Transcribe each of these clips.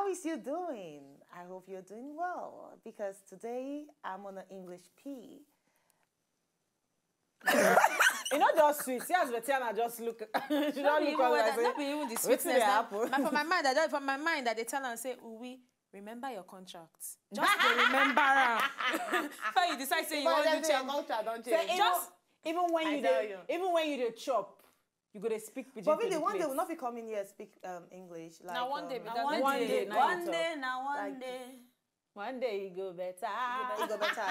How is you doing? I hope you're doing well because today I'm on an English P. You know, just sweet. See, as Betyanna just look. She don't look like not even the sweetness. But for my mind, that they tell her and say, Ubvi, remember your contracts. Just remember. So you decide say you want to change your contract, don't change. Just even when you do chop, you go to speak pidgin. But really, one day we'll not be coming here speak English. Like, now one day, one day you go better. You go better.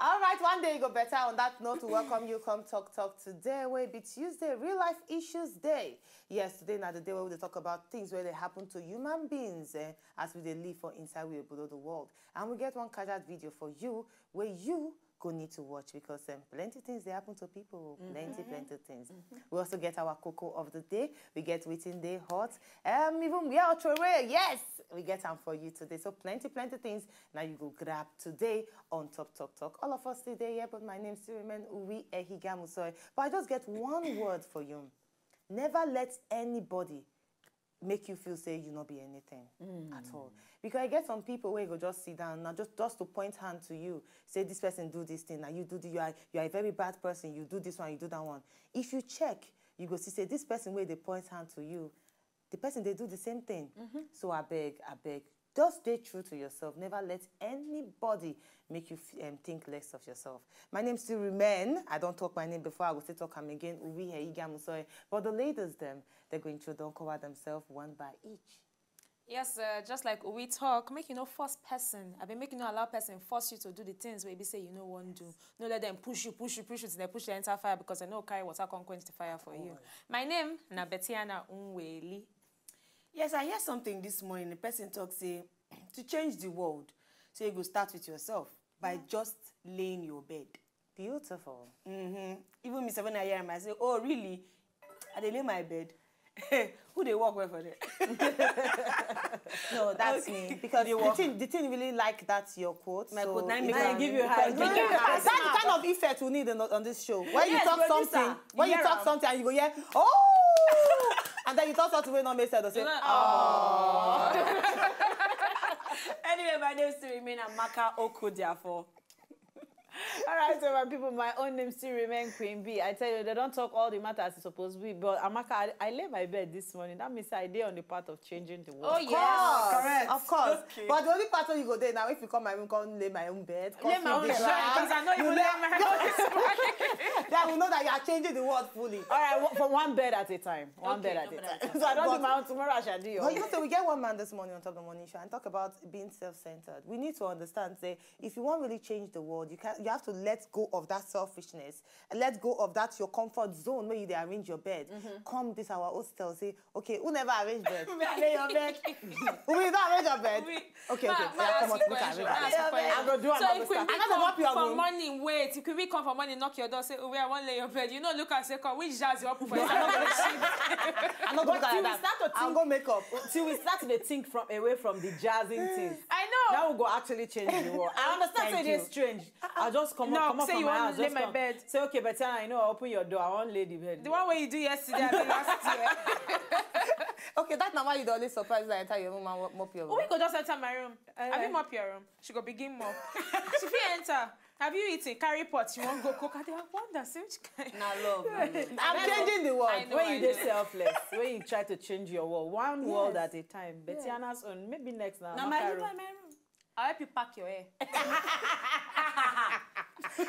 All right, one day you go better. On that note, to welcome you, come talk today. Will be Tuesday, real life issues day. Yes, today now the day where we talk about things where they happen to human beings as we they live for inside we below the world. And we get one casual video for you where you go need to watch because plenty things they happen to people. Plenty things. We also get our cocoa of the day. We get within day hot. Even we are away. Yes, we get them for you today. So plenty things. Now you go grab today on Top Talk. All of us today here, but my name still remains Ubvi Ehigamusoy. But I just get one word for you. Never let anybody make you feel say you not be anything at all. Because I get some people where you go just sit down now just to point hand to you, say this person do this thing, now you do you are a very bad person, you do this one, you do that one. If you check, you go see say this person where they point hand to you, the person they do the same thing. So I beg, just stay true to yourself. Never let anybody make you think less of yourself. My name still remain. I don't talk my name before. I will still talk them again. Ubvi Ehigamusoy. But the ladies, they're going to don't cover themselves one by each. Yes, just like we talk, make you know first person. I've been making you allow person force you to do the things where you say you know won't do. No let them push you till they push the entire fire because they know carry water can quench the fire for you. My name na Betyanna Unweli. Yes, I hear something this morning. The person talks say to change the world. So you go start with yourself by just laying your bed. Beautiful. Even me, when I hear him, I say, oh, really? I lay my bed. Who they work with for that? No, that's me. Because the thing really like that's your quote. My so quote, I give you high. That's the kind of effect we need on this show. When you talk something, and you go, yeah, oh! And then you talk something when not make sense, say, oh. Anyway, my name still remains Amaka Queen B. All right, so my people, my own name still remains Queen B. I tell you, they don't talk all the matter as it's supposed to be. But Amaka, I lay my bed this morning. That means I did on the part of changing the world. Oh, yes. Correct. Of course. Okay. But the only part where you go there now, if you come my room, come lay my own bed. Lay my own bed. Because I know you will lay my own. Then we know that you are changing the world fully. All right, for one bed at a time. One bed at a time. So I don't do my own tomorrow, I shall do yours. But you know, so we get one man this morning on Top of the Morning Show and talk about being self-centered. We need to understand, say, if you want to really change the world, you have to let go of that selfishness and let go of that your comfort zone where you they arrange your bed. Come this our hostel, say, okay, who never arrange bed? Lay your bed. Who will not arrange your bed? Okay. Yeah, come on, we can arrange bed. I'm going to do another stuff. I'm not going to for money, wait. If we come for money, knock your door, say, oh, I want to lay your bed. You know, look and say, come, which jazz you up for? I'm not going to do that. I'll go make up. Till we start to think away from the jazzing things. I know. Now we'll go actually change the world. I understand say it's strange. I'll just come up say from you my want house. to lay my bed. Say, okay, Betyanna, I know, open your door. I want lay the bed. The one where you do yesterday, I think last year. Okay, that's not why you don't always surprise that I tell your mom mop your room. We could just enter my room. Have you mop your room? She go begin mop. She fit enter. Have you eaten? Carry pot. She won't go cook. I wonder, say which kind. Nah, love. I'm changing the world. When you do selfless, when you try to change your world, one world at a time. Betyanna's own. Maybe next now. Now my room. I'll help you pack your hair.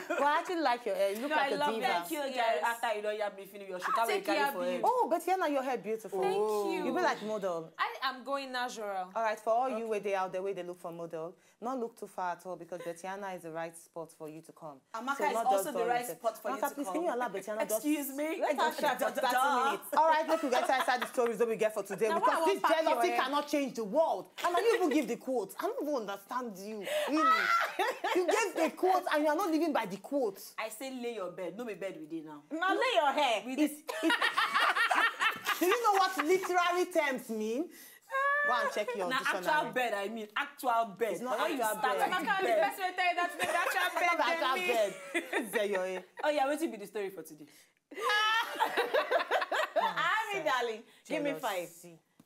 Well, I actually like your hair. You look like a diva. Thank you, guys. After you don't have me finish your shit, I will carry for you. Oh, Betyanna, your hair beautiful. Thank you. You be like model. I am going natural. All right, for all you where they out there, where they look for model, not look too far at all because Betyanna is the right spot for you to come. Amaka is also the right spot for you to come. Please, can you allow Betyanna just... Excuse me? Let's chat for 30 minutes. All right, let's get inside the stories that we get for today because this jealousy cannot change the world. And you even give the quote. I don't even understand you. Really. You gave the quote and you are not living by the quote. I say lay your bed. No, my bed with it now. Now lay your hair. Do you know what literary terms mean? Go and check your dictionary. Actual bed, I mean. Actual bed. It's not actual bed. Amaka, the person will tell you that's the actual bed. Actual bed. Oh yeah, what's be the story for today? Darling, give me 5.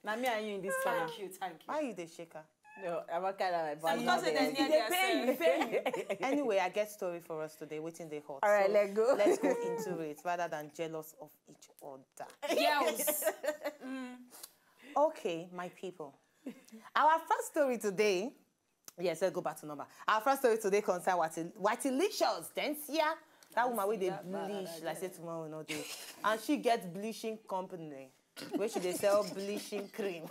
Now me and you in this corner. Thank you. Why you the shaker? No, Amaka and my Because they pay. Anyway, I get story for us today. Waiting the hot. All right, So let's go. Let's go into it rather than jealous of each other. Yes. Okay, my people. Our first story today. Yes, let's go back to number. Our first story today concerns Whitelicious Densia. That woman with the bleach, like say tomorrow no day. And she gets bleaching company where she they sell bleaching cream.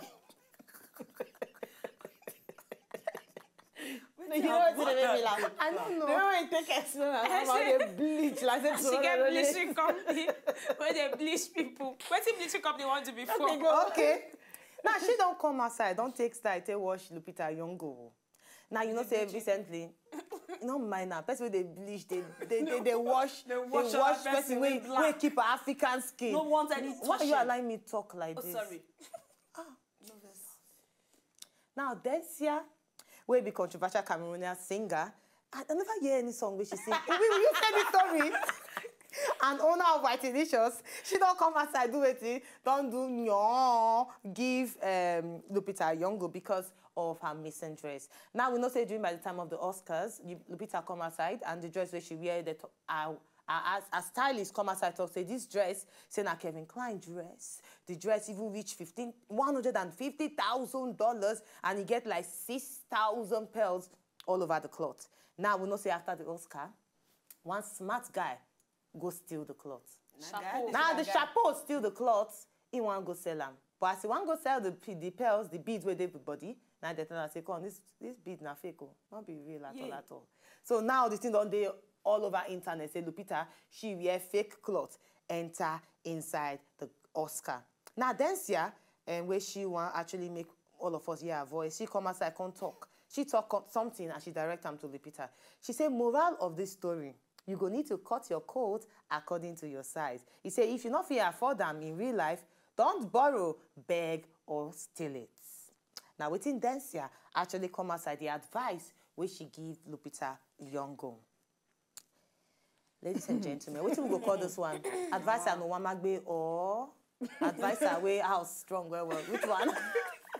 You know what they make me laugh? I don't know. They don't take explanation about the bleach. Like say She tomorrow get no day. bleaching company where they bleach people. What if bleaching company want to be for? Okay. Now she don't come outside. Don't take style. Take wash Lupita Nyong'o. Now you know say recently. No mind now. Person they bleach. They wash. They wash person we keep African skin. No want any touch. Why are you allowing me talk like this? Sorry. Now Densia, will be controversial Cameroonian singer. I never hear any song where she sing. Will you say the story? And owner of Whitelicious, she don't come outside do it. Don't do no give Lupita Nyong'o because of her missing dress. Now we know say during by the time of the Oscars, Lupita come outside and the dress where she wear as stylist come outside talk say this dress say na Kevin Klein dress. The dress even reach $150,000 and he get like 6,000 pearls all over the cloth. Now we know say after the Oscar, one smart guy go steal the cloth. Now the chapeau steal the cloth, he want go sell them. But as he want go sell the pearls, the beads with everybody, now they tell us say, come, this bead na fake, not be real at all. So now the thing on they all over internet say Lupita, she wear fake cloth, enter inside the Oscar. Now Densia, where she want actually make all of us hear her voice, she come outside, come talk. She talk something and she direct them to Lupita. She say, moral of this story, you go need to cut your coat according to your size. He say, if you not feel afford them in real life, don't borrow, beg, or steal it. Now, within Densia, actually come outside the advice which she give Lupita Nyong'o. Ladies and gentlemen, what we go call this one? Advice no one magbe or advice way how strong well. Which one?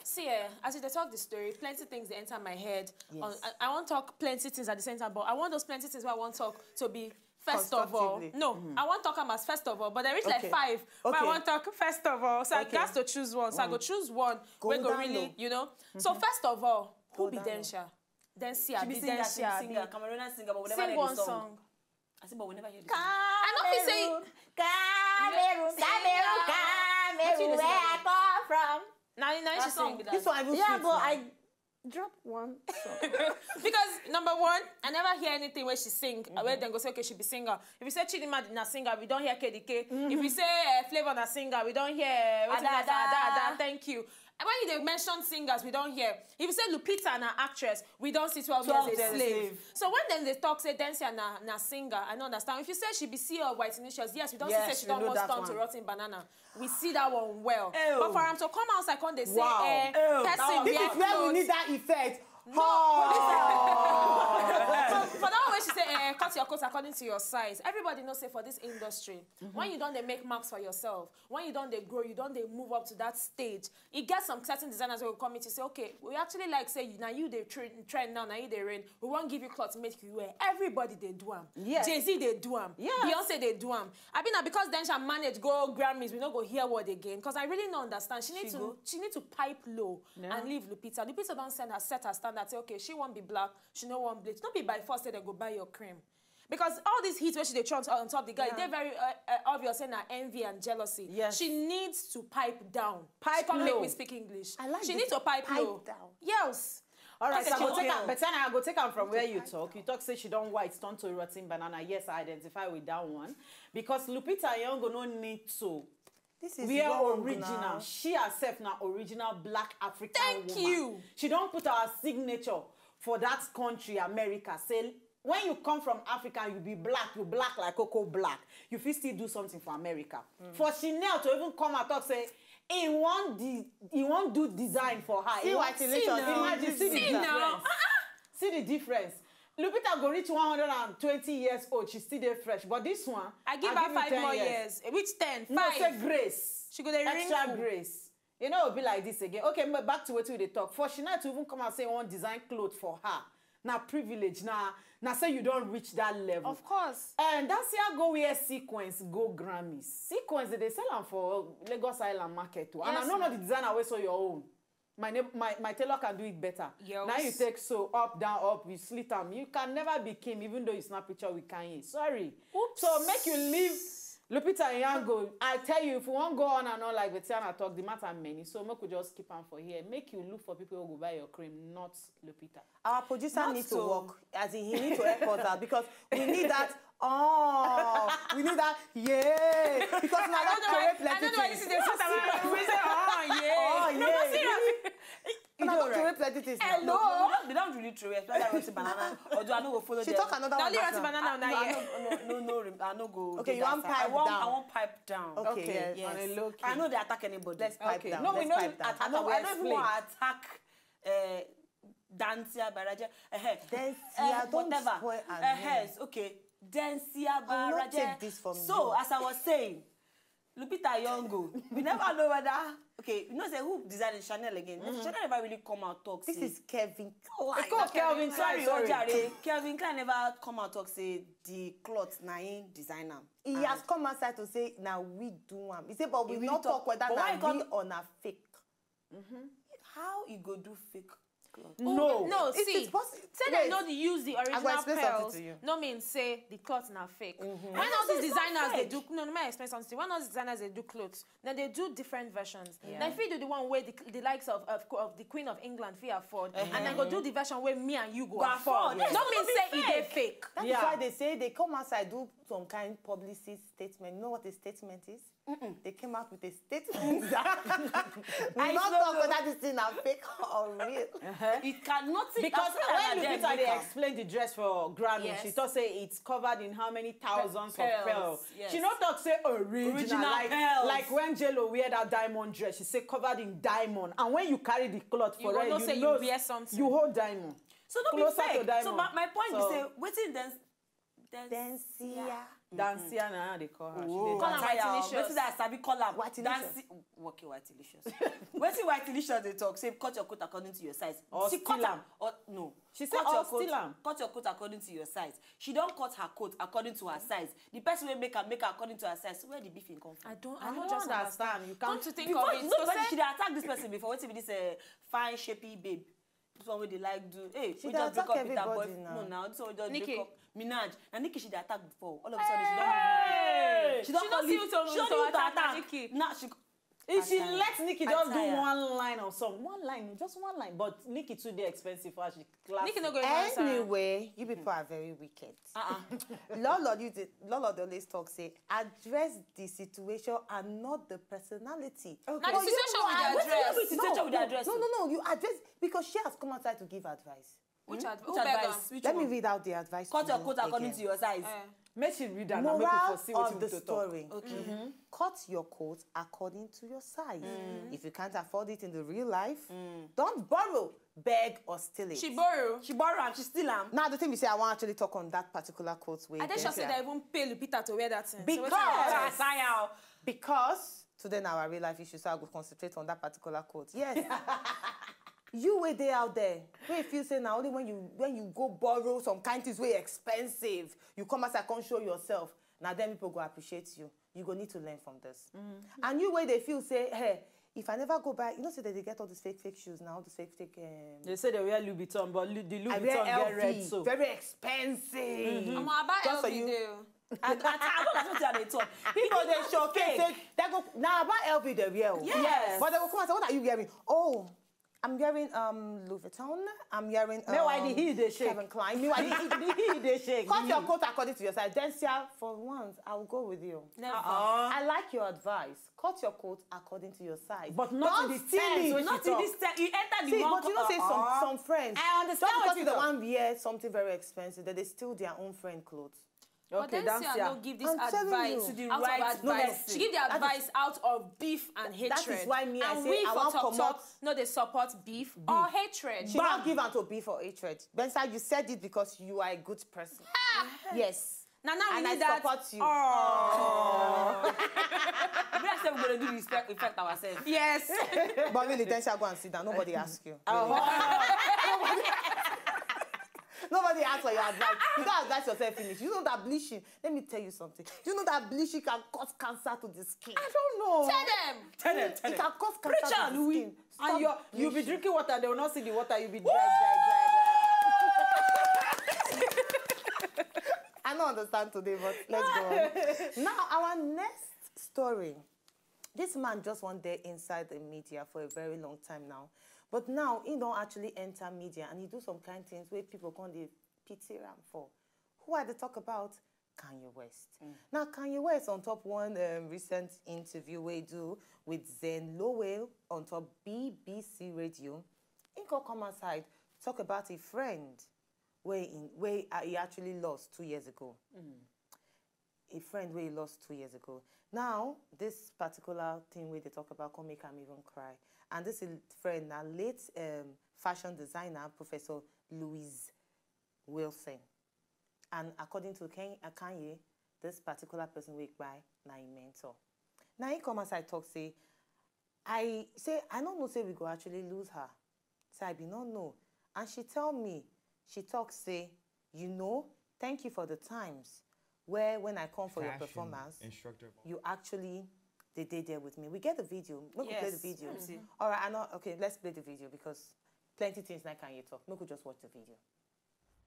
See, as you talk the story, plenty things they enter my head. Yes. I want to talk plenty things at the same time, but I want those plenty things where I want to talk to be first of all. No, I want to talk them as first of all, but there is like 5. But I want to talk first of all. So I got to choose one. So I go choose one. We go really, you know. So first of all, who be Densia? Densia, be Densia. Singer, Cameroonian singer, but we never Sing hear one the song. song. I said, but we never hear the song. I know he say Cameroon, where I come from. now she sing. This one even Yeah, sweet but now. I dropped one song. Because number one, I never hear anything where she sing. Where then go say okay, she be singer. If you say Chidinma na singer, we don't hear KDK. If you say Flavor na singer, we don't hear Ada. Thank you. And when you mention singers, we don't hear. If you say Lupita na actress, we don't see 12 years a slave. So when then they talk say Densia na singer, I don't understand. If you say she be CEO of Whitelicious, yes, we don't see say she don't almost turn to rotten banana. We see that one well. Ew. But for them to come outside, they say, This person is where we need that effect. So for that way she say, cut your coat according to your size. Everybody knows say for this industry, when you don't they make marks for yourself, when you don't they grow, you don't they move up to that stage. It gets some certain designers who will come in to say, okay, we actually like say now you they trend now you they reign. We won't give you clothes to make you wear. Everybody they do them. Yes. Jay-Z they do them. Yes. Beyonce they do them. I mean because then she manage go Grammys, we not go hear what again. Because I really don't understand. She need to pipe low and leave Lupita. Lupita don't set her standard. Say, okay, she won't be black, she no want bleach. Don't be by force say they go buy your cream. Because all these heat where she they try on top of the guy, they're very obvious in her envy and jealousy. Yes. She needs to pipe down. Pipe she can't low. make me speak English. I like she this. needs to pipe low. Down. Yes. All right, so I go take Okay. Betyanna, I go take her from where you talk. You talk say she don't white, turn to rotten banana. Yes, I identify with that one. Because Lupita Nyong'o no need to. This is We are wrong original. now. She herself now original black African Thank woman. you. She don't put our signature for that country, America. Say when you come from Africa, you be black. You black like Coco Black. You feel still do something for America. For Chanel to even come and talk say he won't do design for her. See He want- Whitelicious. Imagine see the See now. difference. See the difference. Lupita go reach 120 years old. She still there fresh. But this one, I give I'll her you 5 10 more years. Which 10? 5. No, say grace. She go there extra wrinkle. grace. You know, it'll be like this again. Okay, but back to what we talk. For Chanel to even come and say one design clothes for her. Now privilege. Now say you don't reach that level. Of course. And that's here go wear sequence, go Grammys. Sequence they sell them for Lagos Island market too. And Yes, I don't know the designer way so your own. My tailor can do it better. Yes. Now you take so up, down, up, you slit them. You can never be Kim, even though you snap picture with Kanye. Sorry. Oops. So make you leave Lupita Nyong'o. I tell you, if you want to go on and on like Betyanna talk, the matter many. So make we just keep on for here. Make you look for people who go buy your cream, not Lupita. Our producer Not needs so. to work, as in he needs to help us out because we need that. Oh, we need that. Yeah, because now that I don't know why this is the first time I say, oh, yeah. Oh, No, but yeah. You Now know, that right? plenty things. Hello. They don't really throw it. Like roti banana. Or do I know go follow She them? talk another Now one. only back roti now. banana now, yeah. I no go. Okay, do you that want side. pipe I down. want pipe down. Okay, yes. On a low key. I know they attack anybody. Let's pipe Okay. down. No, we Let's know pipe down. attack. I don't even explain. want to attack Dancia Baraja. Dancia, don't whatever. spoil our name. Okay. Dancia I will not Baraja. take this from So, you. as I was saying, Lupita Nyong'o, we never know whether. Okay, you know, say who designed Chanel again? Chanel never really come out talk. This say, is Kevin Klein. It's called Calvin Klein, sorry. Calvin Klein never come out talk say the cloth na him designer. He has come outside to say, now we do one. He said, but we He really not talk whether but why now he we can't- or na fake. How he go do fake cloth? No. No, It see. is possible. Say they don't use the original explain something pearls. to you. No mean say the cloth na fake. When all So these it's not designers they fake. do no me explain something. When all these designers they do clothes, then they do different versions. Now if you do the one where the likes of the Queen of England fee afford, and then go do the version where me and you go afford. Yes, No it's mean not say be it they fake. That is why they say they come outside, do some kind of publicist statement. You know what a statement is? They came out with a statement that we I not don't talk know. whether this thing are fake or real. It cannot Because when Lupita they explained the dress for Grammy, Yes. she thought say it's covered in how many thousands Pearls, of pearls. yes. She not talk say original like, pearls. like when J-Lo wear that diamond dress, she say covered in diamond. And when you carry the cloth You for go it, know say you wear something. You hold diamond. So don't Closer be to fake. diamond. So my point So- is say waiting then. Dancia. Dancia na how they call her. She Oh, dey Call am dance. Whitelicious. Wetin that sabi call am? Whitelicious. Okay, Whitelicious. Wetin Whitelicious dey talk? Say cut your coat according to your size. Or She steal cut am. Or no. She said, cut your or steal am. Cut your coat according to your size. She don cut her coat according to her size. The person wey make her according to her size. So where the beef come from? I don't understand. just understand. You Come can't to think Before of it. you So know, say- she dey attack this person before. Wetin be this fine, shapy babe? This one wey dey like do. Hey, She we dey just break attack up with her everybody boyfriend. now. No, now this one wey just Nikki. break up. Minaj. Na Nikki she dey attack before. All of a sudden she don. Hey! She don She call don't see you you to she don't need attack attack. Nikki. Now she. If she Attire. let Nikki just do Attire. one line or something, one line, just one line. But Nikki too dey expensive for her. She classy. Nikki no go even answer. Anyway, you people are very wicked. Lolo they always talk say address the situation and not the personality. Now But the you situation know, with the I- address. What's the situation with the address? No, you address because she has come outside to give advice. Which Which advice? Which Let me one? read out the advice. Cut to your you coat according again. to your size. Make she read that and make Moral people see what of the to talk. story. Okay. Cut your coat according to your size. If you can't afford it in the real life, don't borrow, beg, or steal it. She borrow. She borrow am, she steal am. Now the thing is, say I want actually talk on that particular quote. I think she said they even pay Lupita to wear that thing. Because- So Yes. Because today now our real life issue, so I will concentrate on that particular quote. Yes. You were there out there. Where if you say now only when you go borrow some kind things way expensive, you come as I can't show yourself. Now then people go appreciate you. You go need to learn from this. And you where they feel say, hey, if I never go back, you know, say that they get all these fake shoes now, all these fake. They say they wear Louis Vuitton, but the Louis I wear Vuitton get red LV, so. very expensive. I'm about Just for LV you. deal. I don't know what they talk. People they showcase it. They go now about LV they wear. Yes. But they will come and say, what are you wearing? Oh, I'm wearing Louis Vuitton. I'm wearing Meanwhile, the heel they shake. Calvin Klein. Meanwhile, The heel they shake. cut your coat according to your size. Then, for once, I will go with you. Never. I like your advice. Cut your coat according to your size. But not Don't in the steal sense it. when Not she in talk. this time. You enter the See, one. but you know, say some friends. I understand Just what because you the talk. one wear something very expensive, that they steal their own friend clothes. But then that's I don't give this I'm telling advice you. to the Out of right advice. advice. She give the advice out of beef and hatred. is why me, I and say we I for want Talk come Talk, out- no, they support beef or hatred. She not give unto beef or hatred. Bensa, you said it because you are a good person. Yes. Now we and I need that. support you. Oh. We are still going to do respect effect ourselves. Yes. But really, then shall go and sit down. Nobody asks you. Nobody asks for your advice. You don't advise yourself finish. You know that bleaching. Let me tell you something. Do you know that bleaching can cause cancer to the skin? I don't know. Tell them. Tell them. It can cause cancer Preacher, to the Louis. skin. And Stop you'll be bleaching. drinking water. They will not see the water. You'll be dry. I don't understand today, but let's go on. Now, our next story. This man just one day inside the media for a very long time now. But now, he don't actually enter media and he do some kind of things where people can't pity him for. Who are they talk about? Kanye West. Now, Kanye West on top one recent interview we do with Zen Lowell on top BBC Radio. He can come outside, talk about a friend where he actually lost 2 years ago. A friend where he lost 2 years ago. Now, this particular thing where they talk about can make him even cry. And this is friend, now late fashion designer, Professor Louise Wilson. And according to Kanye, this particular person will buy na him mentor. Now he come outside talk say, I don't know say we go actually lose her. Say I be not know. And she tell me, she talk say, you know, thank you for the times where when I come for your performance, you actually they did there with me. We get the video. Make we play the video. All right, I know. Okay, let's play the video because plenty things like can you talk. Make we just watch the video.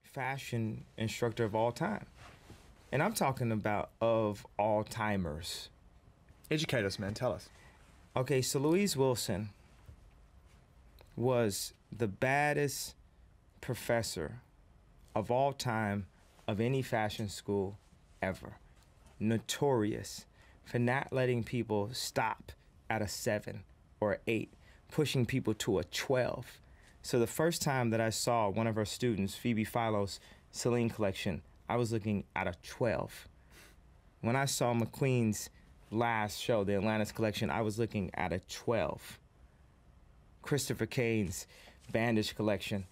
Fashion instructor of all time. And I'm talking about of all timers. Educate us, man. Tell us. Okay, so Louise Wilson was the baddest professor of all time of any fashion school ever. Notorious for not letting people stop at a 7 or 8, pushing people to a 12. So the first time that I saw one of her students, Phoebe Philo's Celine collection, I was looking at a 12. When I saw McQueen's last show, the Atlantis collection, I was looking at a 12. Christopher Kane's bandage collection,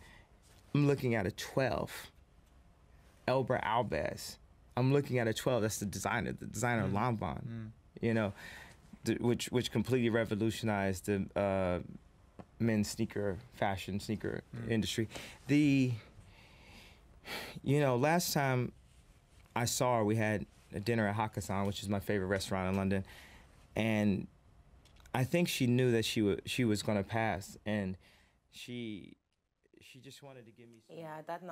I'm looking at a 12. Elbra Albaz, I'm looking at a 12. That's the designer of Lanvin, you know, which completely revolutionized the men's fashion sneaker industry. Last time I saw her, we had a dinner at Hakkasan, which is my favorite restaurant in London, and I think she knew that she was going to pass, and she just wanted to give me some. Yeah, that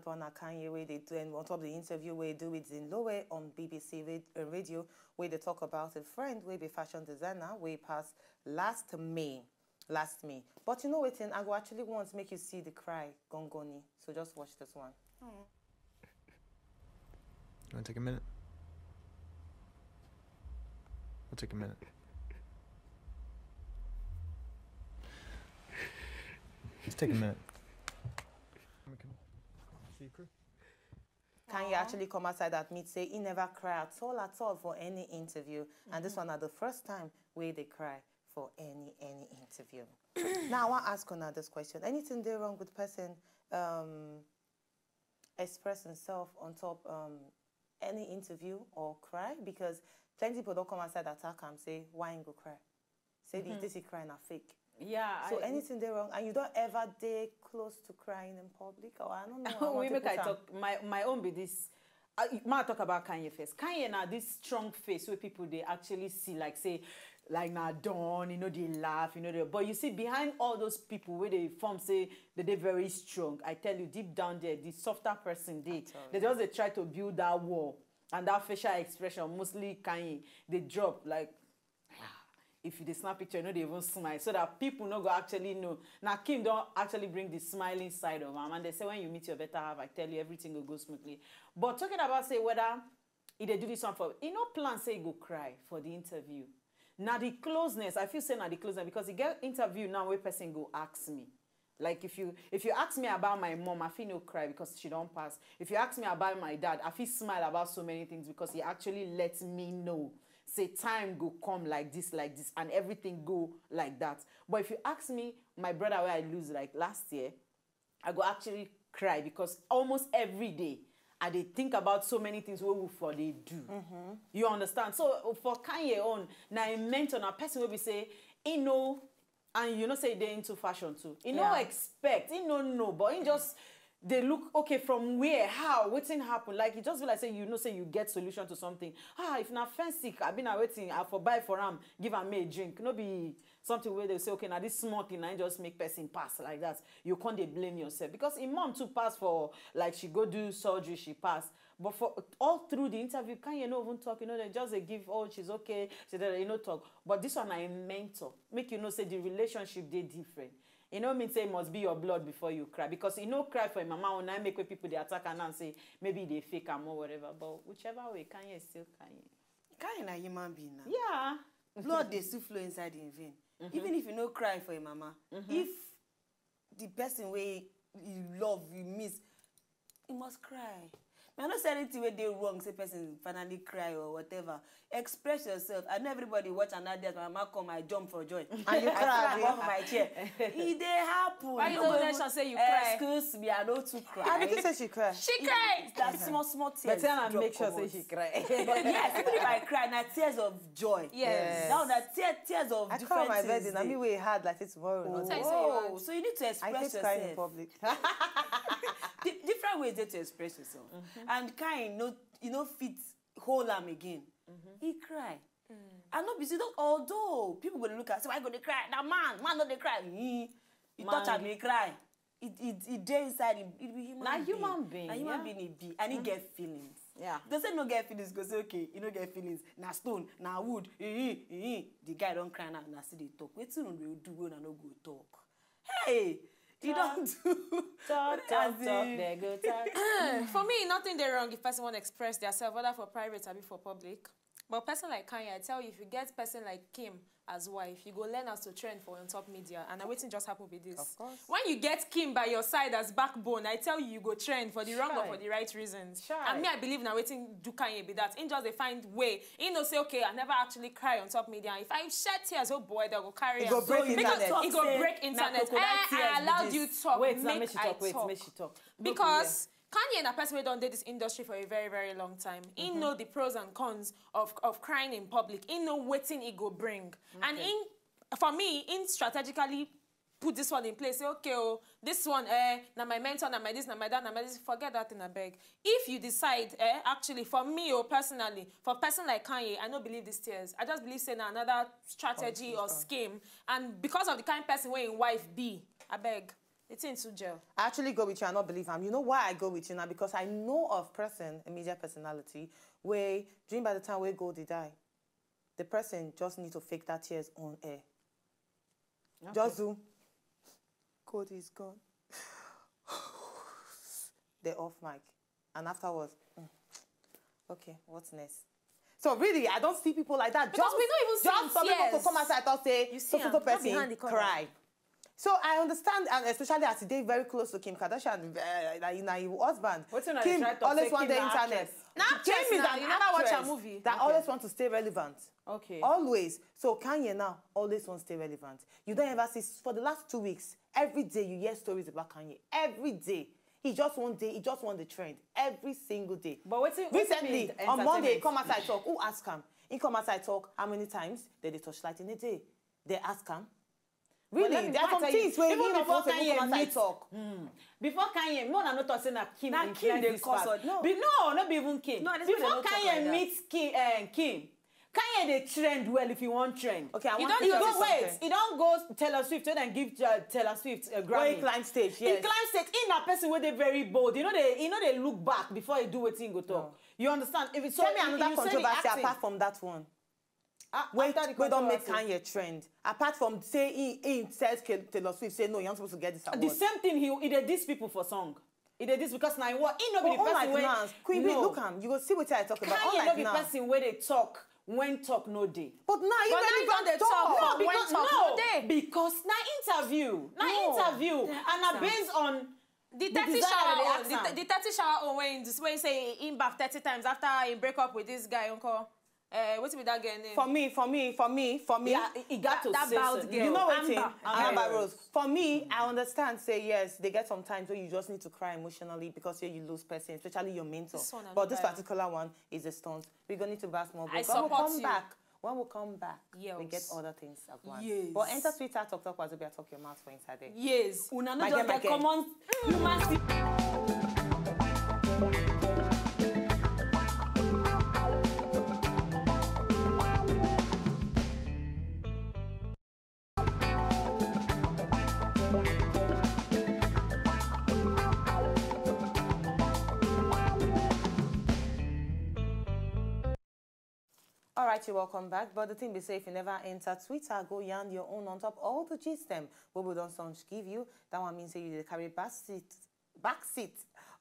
one I Kanye where they do, and on top of the interview where they do with Zinlowe on BBC Radio, where they talk about a friend where be fashion designer where passed last May. But you know what, I go actually want to make you see the cry gongoni. So just watch this one. You want to take a minute? We'll take a minute. Let's take a minute. Kanye actually come outside at me say he never cry at all for any interview. And this one are the first time where they cry for any interview. Now I want to ask on this question. Anything there wrong with person express himself on top any interview or cry? Because plenty people don't come outside attack and say, why ain't go cry? Say this is crying are fake. Yeah. So anything there wrong, and you don't ever dare close to crying in public, or I don't know. We make I talk. My own be this. I talk about Kanye first. Kanye now this strong face where people they actually see like say like now dawn, they laugh, but you see behind all those people where they form say that they're very strong. I tell you deep down there, the softer person they just try to build that wall and that facial expression. Mostly Kanye they drop like. If you snap picture, they even smile so that people no go actually know. Now Kim don't actually bring the smiling side of him, and they say when you meet your better half, I tell you everything will go smoothly. But talking about say whether they do this one for, plan say go cry for the interview. Now the closeness, I feel say now the closeness because you get interview now where person go ask me. Like if you ask me about my mom, I feel no cry because she don't pass. If you ask me about my dad, I feel smile about so many things because he actually lets me know. Say time go come like this, and everything go like that. But if you ask me, my brother where I lose like last year, I go actually cry because almost every day I dey think about so many things wey we for dey do. You understand? So for Kanye own, na a mentor, na person wey be say, he know, and you know say they into fashion too. He no expect, he no know, but he just they look okay from where, how, wetin happen. Like it just feel like say you know say you get solution to something. If na fancy, I been waiting, I for buy for am, give am a drink. No be something where they say, okay, now this small thing, I just make person pass like that. You can't dey blame yourself because in mom too pass for like she go do surgery, she pass. But for all through the interview, can you not even talk? You know, they just they give, oh, she's okay, she you know talk. But this one I mentor, make you know say the relationship they different. You know, mean say it must be your blood before you cry because you know cry for your mama when I make way people they attack and say maybe they fake am or whatever. But whichever way, Kanye is still Kanye. Kanye na human being now. Yeah. Blood they still flow inside the vein. Even if you no cry for your mama, if the person way you love, you miss, you must cry. I don't say anything where they wrong, say person finally cry or whatever. Express yourself. I know everybody watch another day. My mama come, I jump for joy. And you cry off my chair. It they happen. Why you don't mention say you cry? Excuse me, I don't too cry. I didn't say she cried. She cried. That small tears. Betyanna drop make sure comot. say she cry. But yes, even if I cry, now tears of joy. Yes. Now that tears of I different cry on my things. bed, and I mean we had like it tomorrow. Oh, not so you need to I express hate crying in yourself. public. Different ways there to express yourself. And kind, you know, fit hold am again. He cry. And not busy. Although people gonna look at, so I gonna cry. Now man not they cry. He touch and he cry. It dey inside him. It be human. Na being. human being, Na human yeah. being he be, and he get feelings. Yeah. They say no get feelings, go say okay, you no get feelings. Na stone, na wood. The guy don't cry now. Na still they talk. Wetin una dey do when I no go talk? Hey. You don't do. Talk, they go talk. For me, nothing they wrong if person want to express themselves, whether for private or for public. But person like Kanye, I tell you, if you get person like Kim as wife, you go learn how to trend for on top media. And waiting just happen with this. Of course. When you get Kim by your side as backbone, I tell you, you go trend for the wrong or for the right reasons. And me, I believe now waiting do Kanye be that. In just they find way. He no say, okay, I never actually cry on top media. If I shed tears, oh boy, they'll go carry It go on. break internet. It go break internet. I allowed you talk. Wait, make make she I talk. Wait, talk. make she talk. Because Kanye na person wey don dey this industry for a very, very long time. He know the pros and cons of crying in public. He know wetin it go bring. And for me, he strategically put this one in place. Say, okay, oh, this one, na my mentor, na my this, na my that, na my this. Forget that in a beg. If you decide, actually, for me or personally, for a person like Kanye, I don't believe these tears. I just believe say na another strategy or scheme. And because of the kind of person where in wife be, I beg. It's into jail. I actually go with you. I not believe him. You know why I go with you now? Because I know of person, a media personality, where during by the time we go, they die. The person just need to fake that tears on air. Okay. Just do. Cody is gone. They're off mic. And afterwards, okay, what's next? So really, I don't see people like that. Because just, we don't even see just some people to come outside and say, you see so person cry. So I understand, and especially as they very close to Kim Kardashian, like your husband. Kim always want the internet. Kim is an actress that always want to stay relevant. Okay. Always. So Kanye now always want to stay relevant. You don't ever see, for the last 2 weeks, every day you hear stories about Kanye. Every day. He just want the trend. Every single day. But recently, on Monday, he come outside talk. Who ask him? He come outside talk. How many times did they touch light in a day? They ask him. Really, there are some things where even before Kanye talk. Before Kanye, more than not talking that Kim Kim they cause no, not even Kim. No, before Kanye meets Kim, Kanye they trend well if you want trend. Okay, he don't go Taylor Swift and give Taylor Swift a Grammy. Where he climb stage, yes. He climb stage. In a person where they very bold. You know they look back before he do what he go talk. No. You understand? If it's tell me another controversy apart from that one. We don't make Kanye trend. Apart from say he says Taylor Swift say no, you're not supposed to get this award. The same thing he did this people for song. He did this because now what he no be the person where Queen B, look him. You go see what I talk about. Kanye no be the person where they talk when talk no day. But now you really don't talk. No, because now interview, and based on the 30 shower when you say he bath 30 times after he break up with this guy, uncle. What's with that girl name? For me. Yeah, he got to that say bald so. girl. You know what thing? Amber Amber Rose. For me, I understand, say yes, they get some times where you just need to cry emotionally because you lose person, especially your mentor. This one I But know this better. particular one is a stunt. We're going to need to bask more. I But when we support come you. back, we Yes. get other things at once. Yes. But enter Twitter, talk Wazobia, talk your mouth for inside there. Yes. Una no My just girl, get common human All right, you're welcome back. But the thing be say, if you never enter Twitter, go yarn your own on top all the gist them. What we don't sound give you. That one means say you carry back seat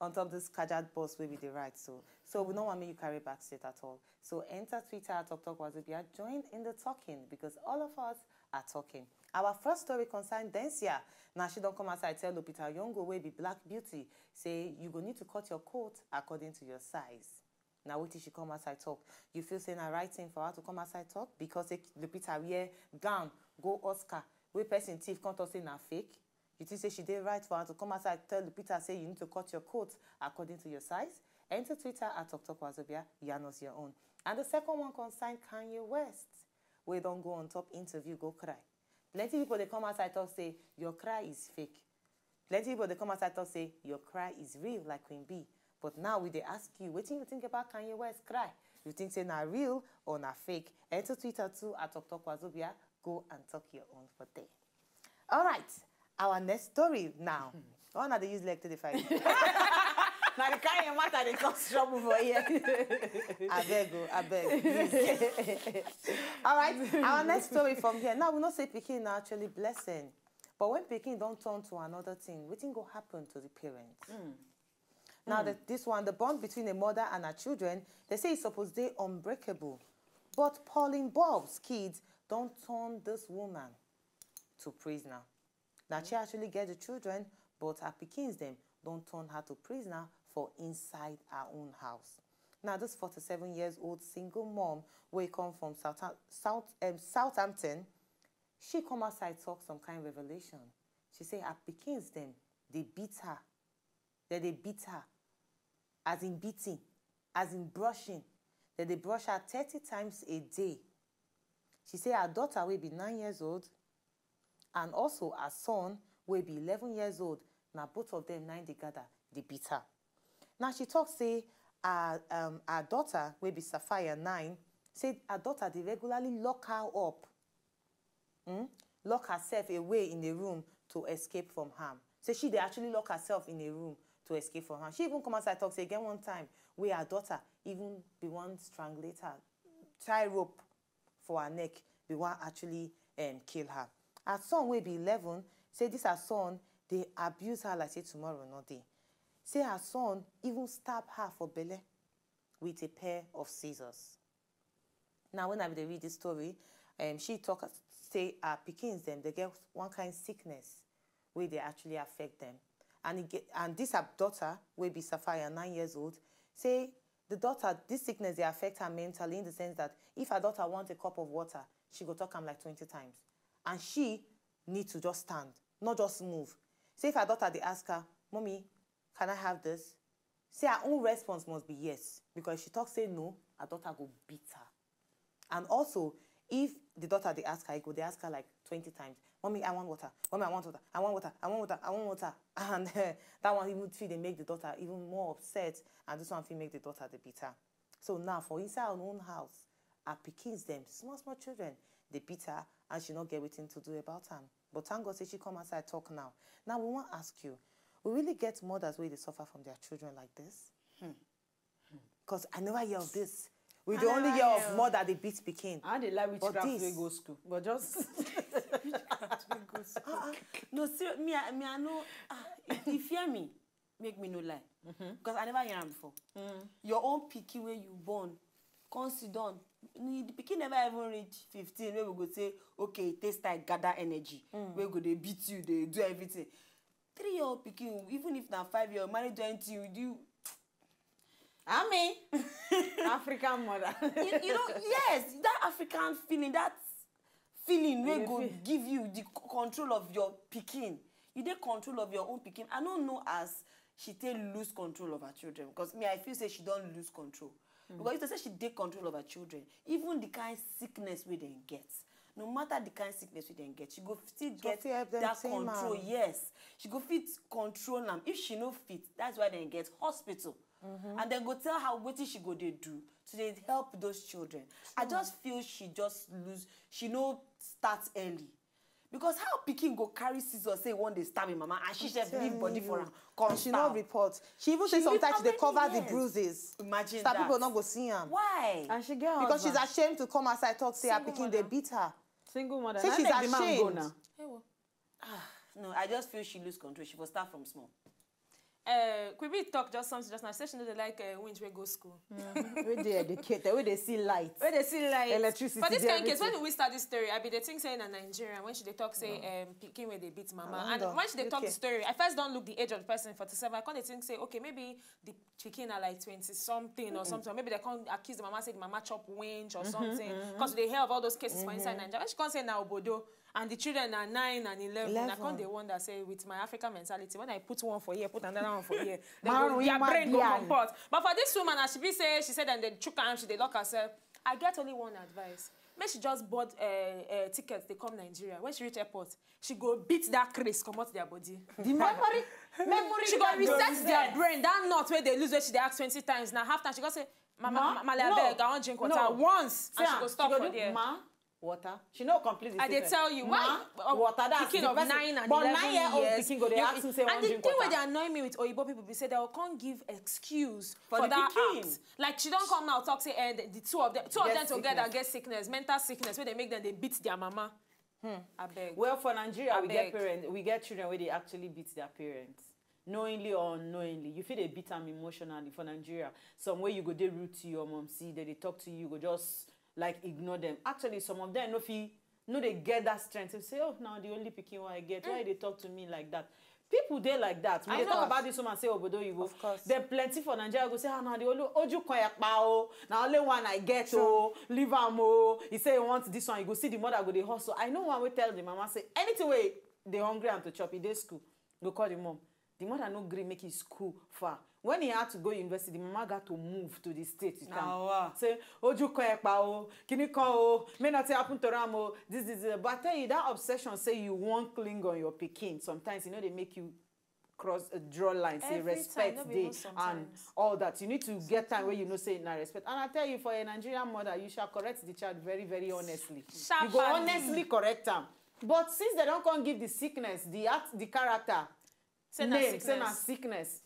on top this kajad bus where we the right. So we don't want me you carry back seat at all. So enter Twitter at Talk Wazobia. Join in the talking because all of us are talking. Our first story concerns Densia. Now she don't come outside tell Lupita Nyong'o wey be Black Beauty. Say you go need to cut your coat according to your size. Now wait till she come outside talk. You feel saying a right thing for her to come outside talk because Lupita wear gown go Oscar. Where person thief can't say na fake. You think say she did right for her to come outside tell Lupita say you need to cut your coat according to your size? Enter Twitter at Talk Wazobia. Yanos your own. And the second one concerns Kanye West. We don't go on top interview go cry. Plenty people they come outside talk say your cry is fake. Plenty people they come outside talk say your cry is real like Queen B. But now we they ask you, what do you think about Kanye West cry? You think say na real or na fake? Enter Twitter too at Talk Wazobia. Go and talk your own for there. All right, our next story now. One of the use leg to the fight. Now the Kanye matter they cause trouble for here. I beg. All right, our next story from here. Now we not say Peking na actually blessing, but when Peking don't turn to another thing, what thing go happen to the parents? Now this one, the bond between a mother and her children, they say it's supposed to be unbreakable. But Pauline Bob's kids don't turn this woman to prisoner. Now she actually get the children, but her Pekins them don't turn her to prisoner for inside her own house. Now this 47 years old single mom, where come from Southampton, she come outside talk some kind of revelation. She say her Pekins them, they beat her. They beat her. As in beating, as in brushing. They brush her 30 times a day. She say her daughter will be 9 years old, and also her son will be 11 years old. Now both of them 9 together, they beat her. Now she talks say her daughter will be Sapphire 9. Say her daughter they regularly lock her up, lock herself away in the room to escape from harm. Say she they actually lock herself in a room to escape from her. She even come outside talk say again one time where her daughter even be one strangulate her, tie rope for her neck, be one actually kill her. Her son will be 11. Say this her son, they abuse her like say tomorrow not day. Say her son even stab her for belly with a pair of scissors. Now when I read this story, she talk say her Pekins them they get one kind of sickness where they actually affect them. And this her daughter will be Sapphire 9 years old. Say the daughter, this sickness they affect her mentally in the sense that if her daughter wants a cup of water, she go talk him like 20 times. And she need to just stand, not just move. Say if her daughter they ask her, Mommy, can I have this? Say her own response must be yes. Because if she talks say no, her daughter go beat her. And also, if the daughter they ask her, they ask her like 20 times, Mommy, I want water. Mommy, I want water. I want water. I want water. I want water. And that one even feel they make the daughter even more upset. And this one feel make the daughter the beat her. So now for inside our own house, her Pekins them, small children, they beat her and she not get anything to do about them. But thank God say she come outside talk now. Now we want to ask you, we really get mothers where they suffer from their children like this? Because I never hear of this. We the only hear of mother they beat Pekin. I dey like witchcraft wey go school, but just No, seriously, me I know. If you fear me, make me no lie. Because I never hear am before. Your own pikin where you born, come sit down. The pikin never even reach 15. Where we go say, okay, it takes time gather energy. Where go they beat you, they do everything. 3-year-old pikin, even if na 5-year-old, marry 20, you do. I mean, African mother. you know, yes, that African feeling, that feeling wey go give you the control of your pikin. You take control of your own pikin. I don't know as she take lose control of her children, because me, I feel say she don't lose control. Because if they say she take control of her children, even the kind sickness we then get, no matter the kind sickness we then get, she go still get that control. Yes, she go fit control them. If she no fit, that's why they get hospital. And then go tell her what she go they do to they help those children. I just feel she just lose. She no start early. Because how pikin go carry scissors say one day stab him mama and she just leave body for her. She no report. She even say sometimes they cover the bruises. Imagine that. that. People not go see him. Why? And she get because she's ashamed to come outside talk say her pikin they beat her. Single mother. Say she's ashamed. No, I just feel she lose control. She will start from small. Could we talk just something just now? Say she know they like winch we go school. Where they educated, where they see light. Where they see light. Electricity. But this kind of case, when we start this story, I be the thing saying in Nigeria, when she they talk say pikin where they beat mama. And when she they talk the story, I first don't look the age of the person, 47. I can't think say, okay, maybe the chicken are like 20 something or something. Or maybe they can't accuse the mama, say the mama chop winch or something. Because they hear of all those cases for inside Nigeria. When she can't say now Obodo, and the children are 9 and 11. I can't they wonder, say, with my African mentality, when I put one for here, put another one for here, their brain go comport. But for this woman, as she said, and they chook her, she lock herself. I get only one advice. Maybe she just bought tickets, they come Nigeria. When she reach airport, she go beat that Chris, come out their body. The memory. She go reset their brain. That nut where they lose, where she they ask 20 times. Now half time she go say, Mama, I beg, I want drink water once, and she go stop for there. Water. She no complete the I did tell you why water. That's picking of 9 and 11 years. Picking go they ask him say and the thing where they annoy me with Oyibo people, be say they can't give excuse for that act. Like she don't come now talk say the two of them together get sickness, mental sickness, where they make them they beat their mama. I beg. Well, for Nigeria, we get children where they actually beat their parents. Knowingly or unknowingly, you feel they beat them emotionally. For Nigeria, some way you go they rude to your mom, see they talk to you, go just like ignore them. Actually, some of them no they get that strength to say, oh, now the only picking what I get. Why they talk to me like that? People they like that. When they talk about this woman, say, oh, but you go. Of course. There plenty for Nigeria go say, oh, now the only oju koyakpao. Now only one I get leave am oh. He say he wants this one. You go see the mother go they hustle. I know one will tell the mama say anything way they hungry and to chop it they school. Go call the mom. The mother no agree make his school far. When he had to go university, the mama got to move to the state. Say, oju koyekpa o, kini ko o, may not happen to ram o. This. But I tell you, that obsession say you won't cling on your pikin. Sometimes, you know, they make you draw lines, say respect day and all that. You need to get time where you know say na respect. And I tell you, for a Nigerian mother, you shall correct the child very, very honestly. You go honestly correct them. But since they don't come give the sickness, the character, say na sickness.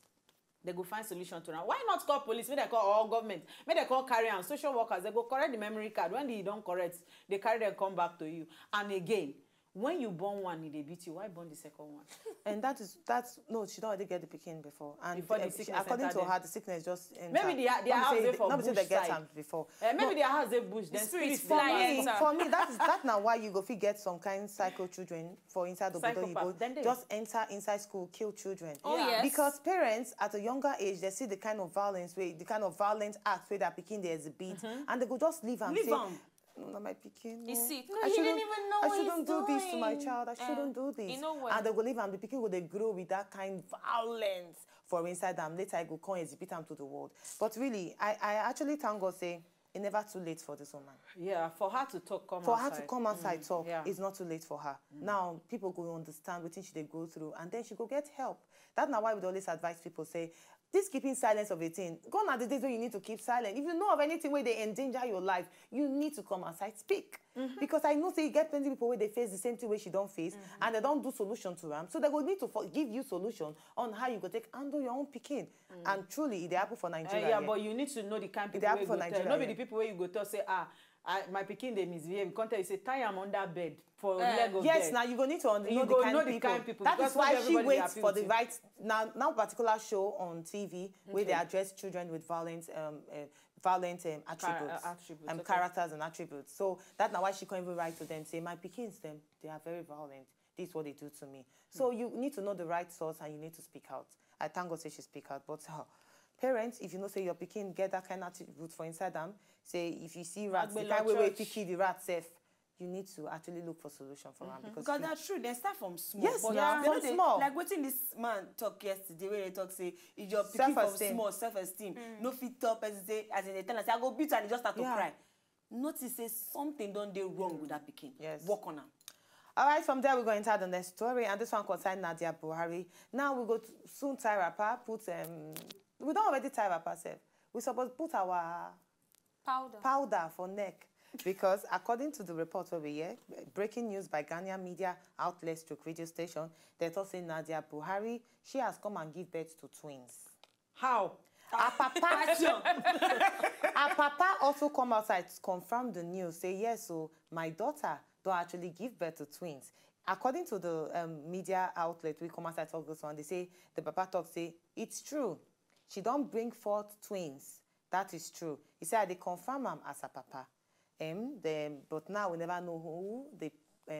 They go find solution to that. Why not call police? May they call all government. May they call carry and social workers. They go correct the memory card. When they don't correct, they carry them come back to you. And again, when you born one, they beat you. Why born the second one? And that's no, she don't already get the picking before. And before the sickness according to her, the sickness just entered. Maybe they have they for bush they get side. Before. Maybe they have they bush. Then spirit fly. For me, that's now why you go get some kind psycho children for inside the Obodo. Just enter inside school, kill children. Oh yes. Because parents at a younger age, they see the kind of violence, the kind of violent acts where they're picking their exhibit, and they go just leave and say, no, my pikin. You see, I shouldn't do this to my child. I shouldn't do this. You know what? And they go live and the pikin they grow with that kind of violence for inside them. Later I go come exhibit them to the world. But really, I actually thank God say it's never too late for this woman. Yeah, for her to talk, come outside, talk. Yeah. It's not too late for her. Now people go understand what she they go through, and then she go get help. That's not why we always advise people say, this keeping silence of a thing. Gone are the days when you need to keep silent. If you know of anything where they endanger your life, you need to come outside, speak. Because I know say you get plenty of people where they face the same thing where she don't face, and they don't do solution to them. So they will need to give you solution on how you go take handle your own picking. And truly, they happen for Nigeria. But you need to know the kind of people where you go tell. Not be the people where you go tell say, my pikin they misbehave. You can't tell you say tie am under bed for leg of yes, bed. now you go need to know the kind of people. That is why she waits for the right now particular show on TV where they address children with violent attributes, characters and attributes. So that's now why she can't even write to them say my pikins them they are very violent. This is what they do to me. So you need to know the right source and you need to speak out. I thank God say she speak out, but parents, if you know say your pikin get that kind of attitude for inside them, say if you see rats, the Agbelo kind way church. picky the rat safe, you need to actually look for solution for them Because that's true. They start from small. Yes, but now, they know from they- small. Like watching this man talk yesterday, where they talk say, if you're picking from Self-esteem. small self-esteem, no fit top as say, as in they tell us, I go beat her and they just start to Yeah. cry. Notice say something don't do wrong with that picking. Yes. Work on her. All right, from there we're going to enter the next story, and this one concerns Nadia Buhari. Now we go to soon tie wrapper, put we don't already tie wrapper self. We supposed put our powder for neck. Because according to the report over here, breaking news by Ghanaian media outlet stroke radio station, they thought saying Nadia Buhari, she has come and give birth to twins. How? Her papa also come outside to confirm the news, say yes, so my daughter don't actually give birth to twins. According to the media outlet, we come outside talk this one, they say, the papa talk say, it's true. She don't bring forth twins. That is true. He said, they confirm him as a papa. But now we never know who the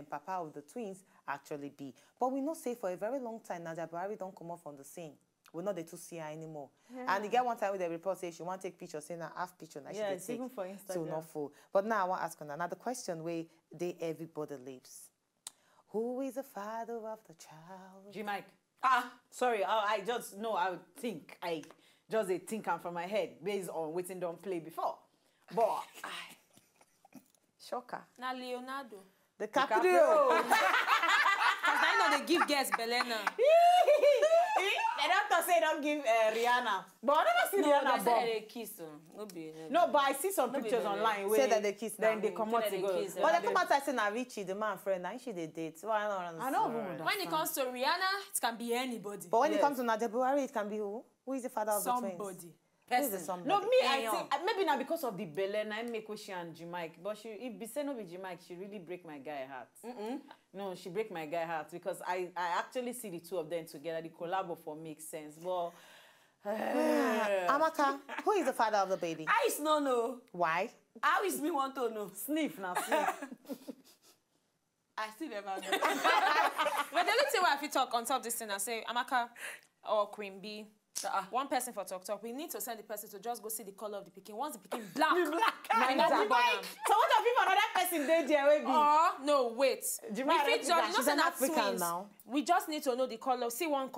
papa of the twins actually be. But we know say for a very long time, Nadia Buhari don't come off on the scene. We're not there to see her anymore. Yeah. And you get one time with the report say she want to take pictures, saying half picture, now Yeah, she it's take. even for Instagram. So not full. But now I want to ask another question where everybody lives. Who is the father of the child? G Mike. Sorry, I just know I just think am from my head based on waiting don't play before. But Shocker. Now Leonardo. The Caprio. Because I know they give guests Betyanna. they don't say don't give Rihanna. But I never see No, Rihanna they bomb. say they kiss. No, but I see some No be pictures really. online Say where that they kiss then now. they come Say out that they together. kiss, But they come outside saying, Richie, the man friend, now she they date. So I don't understand. I don't even understand. When it comes to Rihanna, it can be anybody. But when it Yes. comes to Nadia Buhari, it can be who? Who is the father of the twins? Somebody. Who is the somebody? No, me, I think maybe not because of the belle, I make she and G Mike. But if be say no be G Mike, she really break my guy heart. No, she break my guy heart because I actually see the two of them together. The collabo for makes sense. But Amaka, who is the father of the baby? I is no know. Why? How is me want to know? sniff now, sniff. I still never know. But the only thing where I feel talk on top of this thing, I say, Amaka or Queen B, one person for talk. We need to send the person to just go see the color of the picking. Once the picking black, Now we that's not G born Mike. am. So what if another person they there will be? Or no, wait. Jemima We fit Rodriguez, just not she's say an na African twins. now. We just need to know the color. See one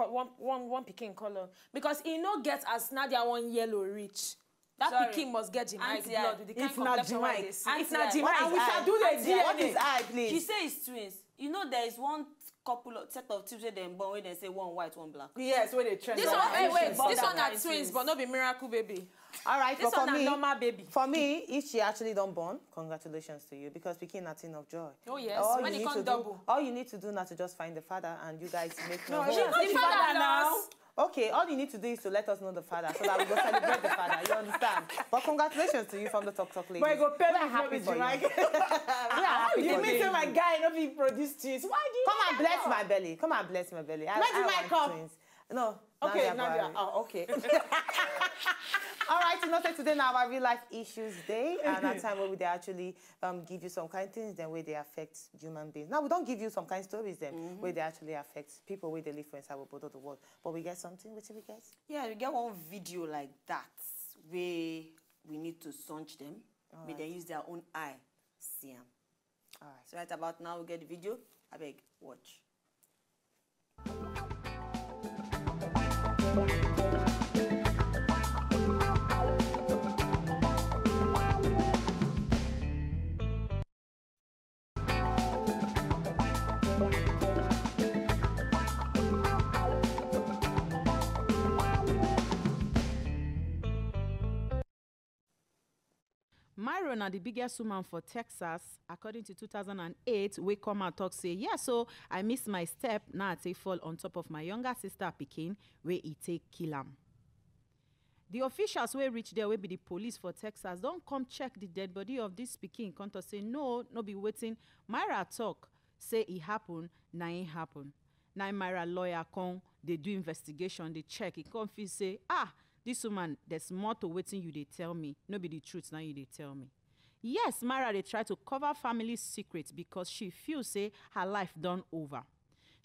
picking color because he no get as Nadia one yellow rich. That Sorry. picking must get Jamaican Auntie, blood with the kind if not complexion where Jamaican. they see. Auntie, If not what Jamaican, is we I? shall do the Auntie, What is DNA. I, She please? say it's twins. You know there is one couple of set of tips where they born where they say one white, one black. Yes, where they trend. This on one, that. wait, But this that one are kind twins, twins. but not be miracle baby. All right, This but for one are me, normal baby. for me, if she actually don't born, congratulations to you because picking a thing of joy. Oh yes, All when you it need come to double. do, all you need to do now to just find the father and you guys make no. she home. not the father now. Okay, all you need to do is to let us know the father so that we go celebrate the father. You understand? But congratulations to you from the Talk ladies. But you go pay me We're happy for for you. Jamaica. We are happy You for mean you. say my guy no be produce twins? Why do you Come like and that bless one? my belly. Come and bless my belly. I Where did want mine come? twins. No. Okay, Nadia Nadia. Buhari. Oh, okay. All right, you know, so today now our real life issues day, and that time where we they actually give you some kind of things, then where they affect human beings. Now we don't give you some kind of stories, then where they actually affect people where they live for inside both of the world. But we get something. What do we get? Yeah, we get one video like that where we need to search them. But they use their own eye. See them. All right. So right about now we get the video. I beg, watch. Myron na the biggest woman for Texas, according to 2008, we come and talk say, yeah, so I miss my step, now I take fall on top of my younger sister Pikin, where he take kill am. The officials wey reach there, wey be the police for Texas, don't come check the dead body of this Pikin, come to say, no be waiting. Myra talk, say it happen, na it happen. Now Myra lawyer come, they do investigation, they check, it come feel say, this woman, there's more to waiting you they tell me. No be the truth, now you they tell me. Yes, Myra they try to cover family secrets because she feels say her life done over.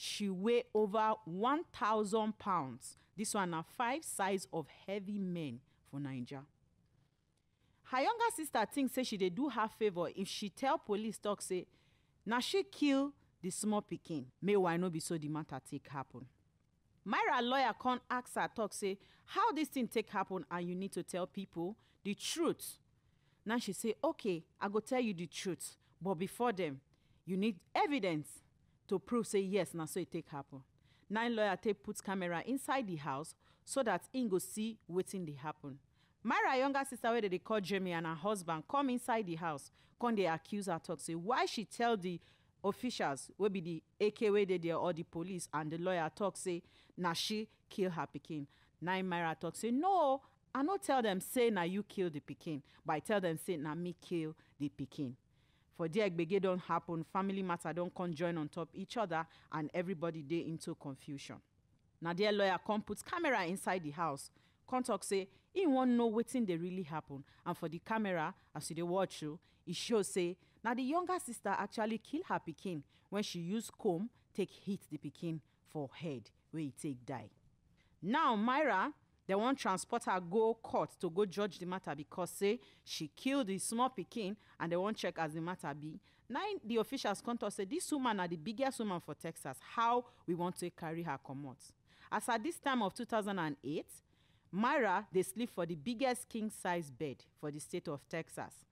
she weigh over 1,000 pounds. This one are 5 size of heavy men for Nigeria. Her younger sister thinks say she dey do her favor if she tell police talk say na she kill the small pikin. Meanwhile, no be so the matter take happen. Myra lawyer can't ask her talk say how this thing take happen and you need to tell people the truth. Now she say, okay, I go tell you the truth. But before them, you need evidence to prove say yes, now so it take happen. Now lawyer take puts camera inside the house so that in go see wetin dey happen. Myra younger sister wey they call Jamie and her husband come inside the house. Come they accuse her talk say why she tell the officials wey be the AK wey dey there or the police and the lawyer talk say na she kill her pikin. Now Myra talk say no, I no tell them say na you kill the pikin, but I tell them say na me kill the pikin. For there gbege don't happen, family matter don't come join on top each other and everybody dey into confusion. Now their lawyer come put camera inside the house. Come talk say he won't know wetin dey really happen, and for the camera as you dey watch you, it shows say now the younger sister actually kill her pikin when she use comb take hit the pikin for head where he take die. Now Myra, they want transport her go court to go judge the matter because say she killed the small pikin and they won't check as the matter be. Now the officials come to say this woman are the biggest woman for Texas. How we want to carry her comot? As at this time of 2008, Myra they sleep for the biggest king size bed for the state of Texas.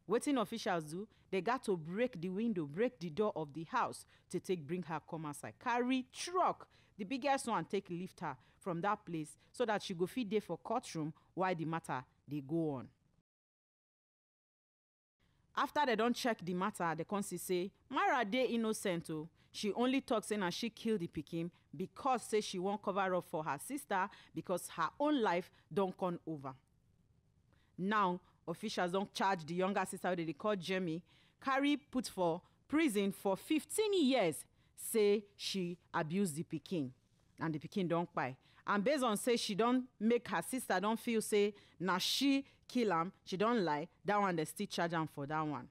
Wetin officials do, they got to break the window, break the door of the house to take bring her come outside. Carry truck, the biggest one, take lift her from that place so that she go fit there for courtroom while the matter they go on. After they don't check the matter, they come say Myra dey innocent. Oh, she only talks saying that she killed the pikin because say she won't cover up for her sister because her own life don't come over. Now officials don't charge the younger sister that they call Jamie, carry put for prison for 15 years. Say she abused the pikin and the pikin don't cry. And based on say she don't make her sister don't feel say now she kill him, she don't lie, that one they still charge him for that one.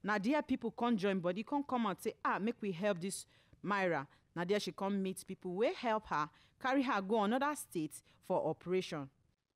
Now there people can't join body, can't come and say, make we help this Myra. Now there she come meet people, we help her, carry her go another state for operation.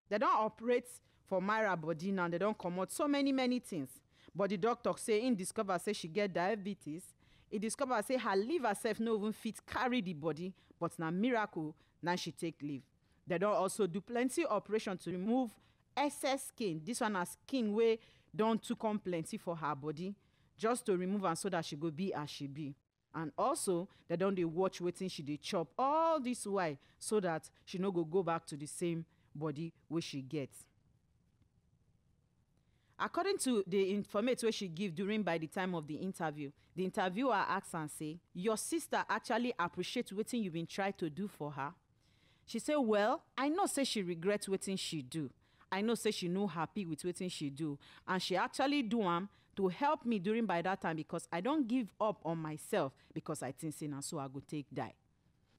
They don't operate for Myra body now, they don't come out so many things. But the doctor say in discover say she get diabetes. He discover say her liver self no even fit carry the body, but na miracle now she take leave. They don't also do plenty operation to remove excess skin. This one has skin way don't too come plenty for her body, just to remove her so that she go be as she be. And also they don't dey watch wetin she dey chop all this while so that she no go back to the same body where she gets. According to the information she give during by the time of the interviewer asks and say, your sister actually appreciates wetin you been trying to do for her. She say, well, I know say she regrets wetin she do. I know say she no happy with wetin she do. And she actually do to help me during by that time because I don't give up on myself because I think say na so I go take die.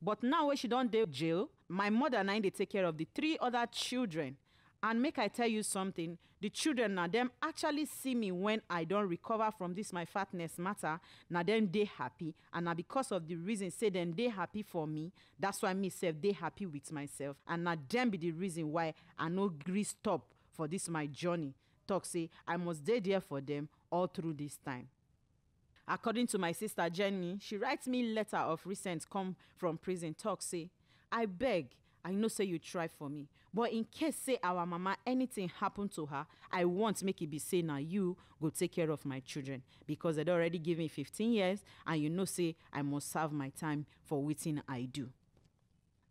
But now when she don't dey jail, my mother and I they take care of the 3 other children. And make I tell you something, the children now them actually see me when I don't recover from this my fatness matter. Now them they happy, and now because of the reason say them they happy for me, that's why me self they happy with myself, and now them be the reason why I no gree stop for this my journey. Talk say I must stay there for them all through this time. According to my sister Jenny, she writes me letter of recent come from prison. Talk say, I beg. I know say you try for me, but in case say our mama anything happen to her, I want make it be say now you go take care of my children because they already give me 15 years and you know say I must serve my time for wetin I do.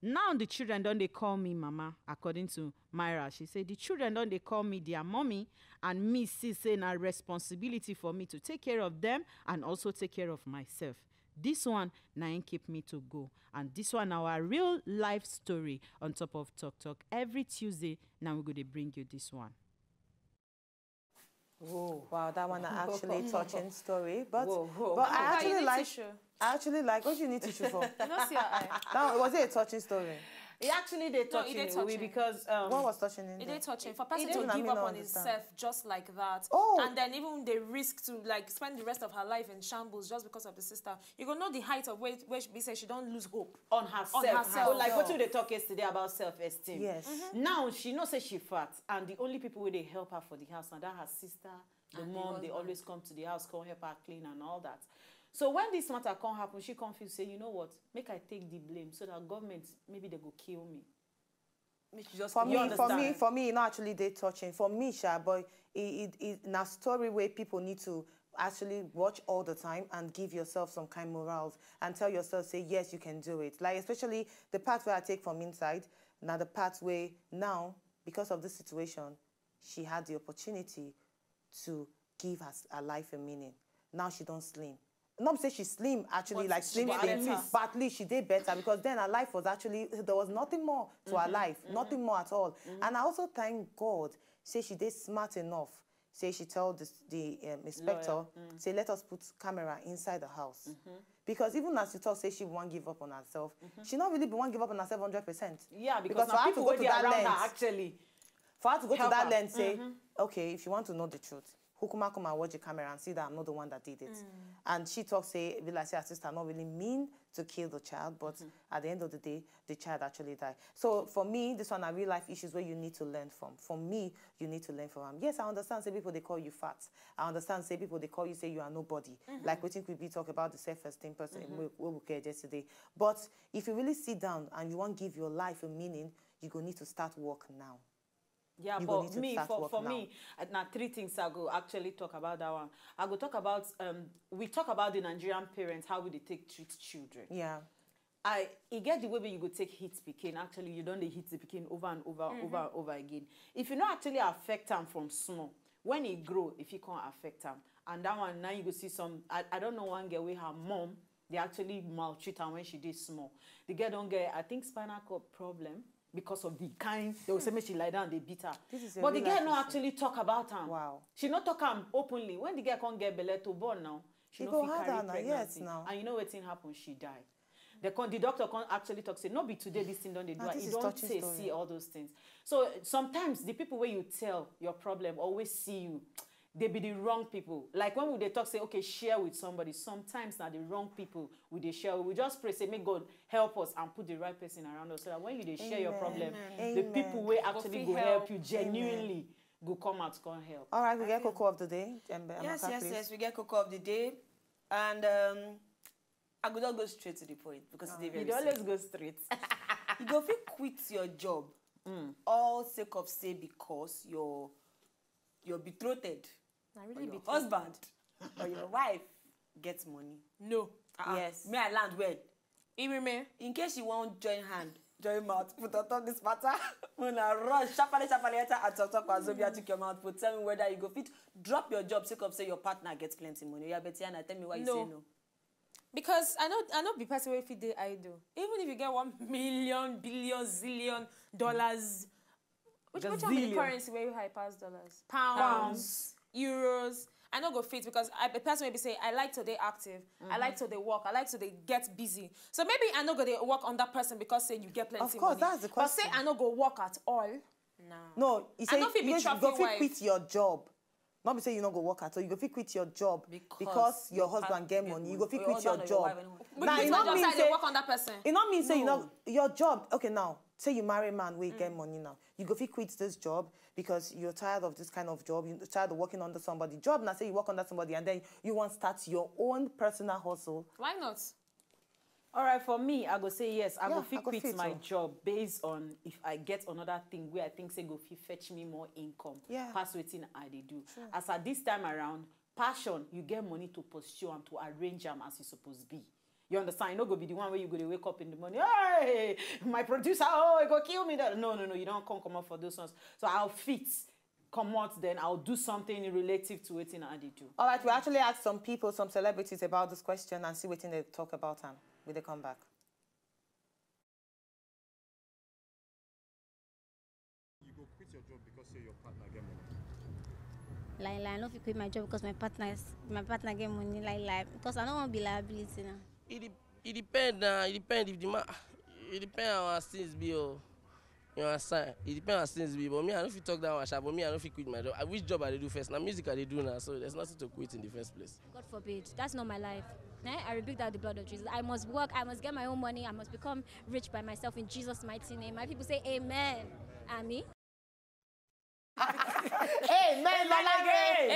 Now the children don't they call me mama. According to Myra, she said the children don't they call me their mommy, and me see say na responsibility for me to take care of them and also take care of myself. This one now keep me to go, and this one our real life story on top of Talk. Every Tuesday now we're going to bring you this one. Whoa, wow, that one actually touching story. But But I actually like. tissue. I actually like. What do you need tissue for? You don't see her eye. That was it a touching story? It actually they No, touching it dey Ubvi touching. because What was touching in It there? is touching for person dey to even give me up not on understand. himself just like that, Oh. and then even they risk to like spend the rest of her life in shambles just because of the sister. You gonna know the height of where she be say she don't lose hope on herself. herself. So like what they talk yesterday about self-esteem. Yes. Now she knows say she fat, and the only people where they help her for the house now that her sister, the mom, they always come to the house, come help her clean and all that. So when this matter can't happen, she confused, say, you know what, make I take the blame so that government maybe they go kill me. For me, not actually they touching. For me, Sha, but it in a story where people need to actually watch all the time and give yourself some kind of morals and tell yourself, say, yes, you can do it. Like, especially the part where I take from inside, now the part where now, because of this situation, she had the opportunity to give her life a meaning. Now she don't slim. Not say she's slim, actually, But like she slim, did slim, better. but at least she did better because then her life was actually, there was nothing more to her life, nothing more at all. And I also thank God, say she did smart enough, say she told the inspector, say let us put camera inside the house. Because even as you talk, say she won't give up on herself, she not really won't give up on herself 100%. Yeah, because for now her to people go were to there that around length, her actually. for her to go to help that her. length, say, okay, if you want to know the truth, Hukuma come and watch the camera and see that I'm not the one that did it. And she talks, say, be like, say, her sister not really mean to kill the child, but at the end of the day, the child actually died. So for me, this one are real life issues where you need to learn from. For me, you need to learn from them. Yes, I understand, say, people, they call you fat. I understand, say, people, they call you, say, you are nobody. Like we think we talk about the self-esteem person, we care yesterday. But if you really sit down and you want to give your life a meaning, you go need to start work now. Yeah, You go need but to me, start work for now. me, now 3 things I go actually talk about that one. I go talk about, we talk about the Nigerian parents, how would they treat children. Yeah. You get the way where you go take hit picking. Actually, you don't hit the picking over and over, over and over again. If you not actually affect them from small, when he grow, if you can't affect them, and that one now you go see some. I don't know one girl with her mom. They actually maltreat her when she did small. The girl don't get, I think, spinal cord problem because of the kind. They will say me she lie down, they beat her. But the girl not actually talk about her. Wow. She not talk her openly. When the girl can't get belly to born now, she go not fit hard carry on her, pregnancy. yes, now. And you know what thing happen? She die. The doctor can't actually talk, say, no be today this thing don't they do. This You is don't touching say, story. see all those things. So sometimes the people where you tell your problem always see you. They be the wrong people. Like when they talk, say, okay, share with somebody. Sometimes now the wrong people we they share. We just pray, say, may God help us and put the right person around us so that when you they share your problem, the people will actually go help you genuinely go come out, go and help. All right, we get Cocoa of the day. Amaka, please. Yes, we get Cocoa of the day. And I could not go straight to the point because it's very You always go straight. You go fit quit your job all sake of say because your betrothed or your husband or your wife gets money. No. Yes. May I land well? Irime. In case you won't join hand, join mouth, put on top this matter. When I rush, sharply, enter and talk Wazobia, took your mouth, put tell me whether you go fit drop your job sake of say your partner gets plenty money. Yeah, Betyanna, tell me why you say no. Because I know the person will fit the idol. Even if you get $1 million, billion, zillion dollars, which one be the currency where you high pass dollars? Pounds, euros. I know go fit because the person will be say I like to they active, I like to they work, I like to they get busy. So maybe I know go they work on that person because say you get plenty money. Of course, that's the question. But say I know go work at all. No, you say I know fit be you trophy go fit wife. quit your job. Not be say you not go work at all. You go fit quit your job because your husband get money. You go fit quit your job. Now it you not not mean say say work on that person. it not mean say you know your job. Okay, now say you marry a man where you get money now. You go fit quit this job because you're tired of this kind of job. You're tired of working under somebody. Job now say you work under somebody and then you want to start your own personal hustle. Why not? All right, for me, I go say yes. I go fit I go quit fit my too. job based on if I get another thing where I think say go fit fetch me more income. Yeah. Pass wetin I dey do. As at this time around, passion, you get money to pursue and to arrange them as you supposed be. You understand? You no go be the one where you go to wake up in the morning. Hey, my producer, oh, he go kill me. No, you don't come out for those ones. So I'll fit. Come out, then I'll do something relative to it in I dey do. All right, we actually asked some people, some celebrities about this question and see what they talk about them. Will they come back? You go quit your job because say your partner get money. Like, I don't fit quit my job because my partner get money. Like, because I don't want to be liability now. It depends. It depends if the man. it depends on how things be. You understand? It depends on how things be. But me, I don't feel talk that much. But me, I don't feel quit my job. Which job I do first? Now music I do now, so there's nothing to quit in the first place. God forbid. That's not my life. I rebuke that with the blood of Jesus. I must work. I must get my own money. I must become rich by myself in Jesus' mighty name. My people say amen. Ami. Amen, Lalare.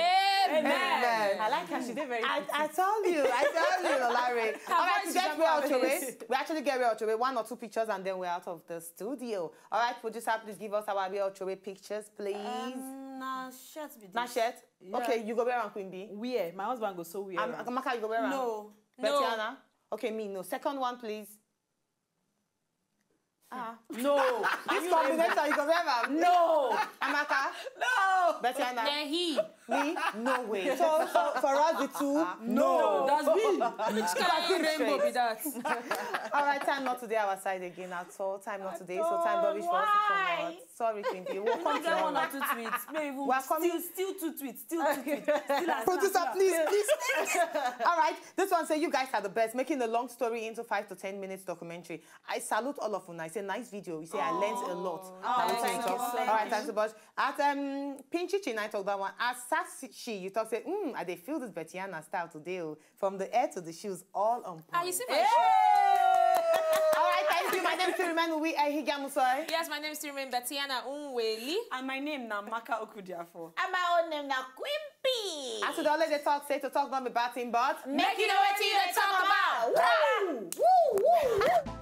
Amen. I like her. She did very I tell you, Lalare. All right, to get real to it, we actually get real to it. 1 or 2 pictures and then we're out of the studio. All right, producer, please give us our real to it pictures, please. Nah, shirt be this. Not shirt? Yeah. Okay, you go wear on Queen B. weird. My husband goes so weird. Amaka, you go wear on? No. Betyanna? Okay, me, no. Second one, please. No. This combination, you go wear on? No. Amaka? No. Betyanna? Then he. Me? No way. So for us, the two? No. That's me. Which kind of rainbow be that? All right, time not today our side again at all. Time not today, so time rubbish for us to come out. Sorry, Queen B. We'll come Get 1 or tomorrow. 2 tweets. Maybe even We're coming. still 2 tweets. Still 2 tweets. Still as Producer, please. All right, this one say you guys are the best, making a long story into 5 to 10 minutes documentary. I salute all of you. I say nice video. We say I learned a lot. thank you. All right, thanks so much. At Pinchy Chin, I talk that one. At Sashi, you talk say, I they feel this Betyanna style today. From the hair to the shoes, all on point. You see my shoe? All right, thank you. My name is Tiriman Uwi Ehigamusoi. Yes, my name is Tiriman Betyanna Unweli. And my name now Amaka Queen And my own name now Queen B. As to the only they talk, say to talk not be batting, but Make you know what you talk about. Woo! Woo! Woo!